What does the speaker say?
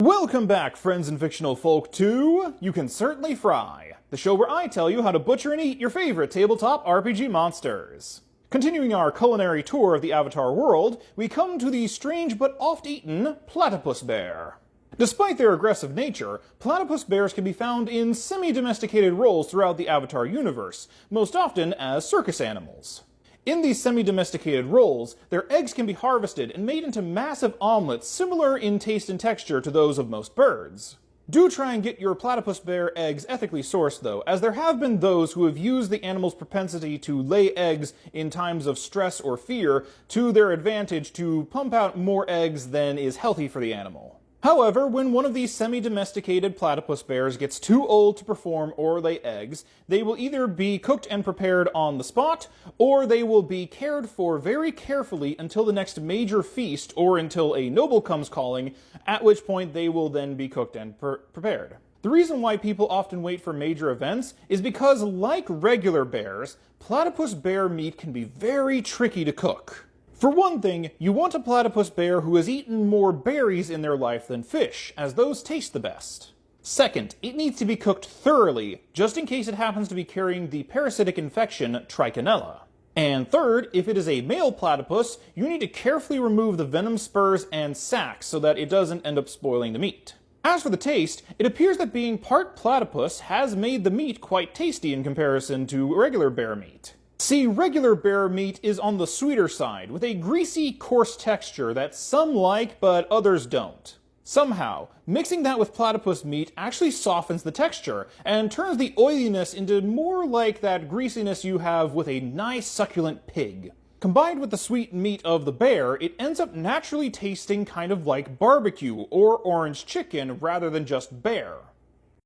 Welcome back, friends and fictional folk, to You Can Certainly Fry, the show where I tell you how to butcher and eat your favorite tabletop RPG monsters. Continuing our culinary tour of the Avatar world, we come to the strange but oft-eaten platypus bear. Despite their aggressive nature, platypus bears can be found in semi-domesticated roles throughout the Avatar universe, most often as circus animals. In these semi-domesticated roles, their eggs can be harvested and made into massive omelets similar in taste and texture to those of most birds. Do try and get your platypus bear eggs ethically sourced though, as there have been those who have used the animal's propensity to lay eggs in times of stress or fear to their advantage to pump out more eggs than is healthy for the animal. However, when one of these semi-domesticated platypus bears gets too old to perform or lay eggs, they will either be cooked and prepared on the spot, or they will be cared for very carefully until the next major feast or until a noble comes calling, at which point they will then be cooked and prepared. The reason why people often wait for major events is because, like regular bears, platypus bear meat can be very tricky to cook. For one thing, you want a platypus bear who has eaten more berries in their life than fish, as those taste the best. Second, it needs to be cooked thoroughly, just in case it happens to be carrying the parasitic infection Trichinella. And third, if it is a male platypus, you need to carefully remove the venom spurs and sacs so that it doesn't end up spoiling the meat. As for the taste, it appears that being part platypus has made the meat quite tasty in comparison to regular bear meat. See, regular bear meat is on the sweeter side, with a greasy, coarse texture that some like, but others don't. Somehow, mixing that with platypus meat actually softens the texture, and turns the oiliness into more like that greasiness you have with a nice, succulent pig. Combined with the sweet meat of the bear, it ends up naturally tasting kind of like barbecue or orange chicken rather than just bear.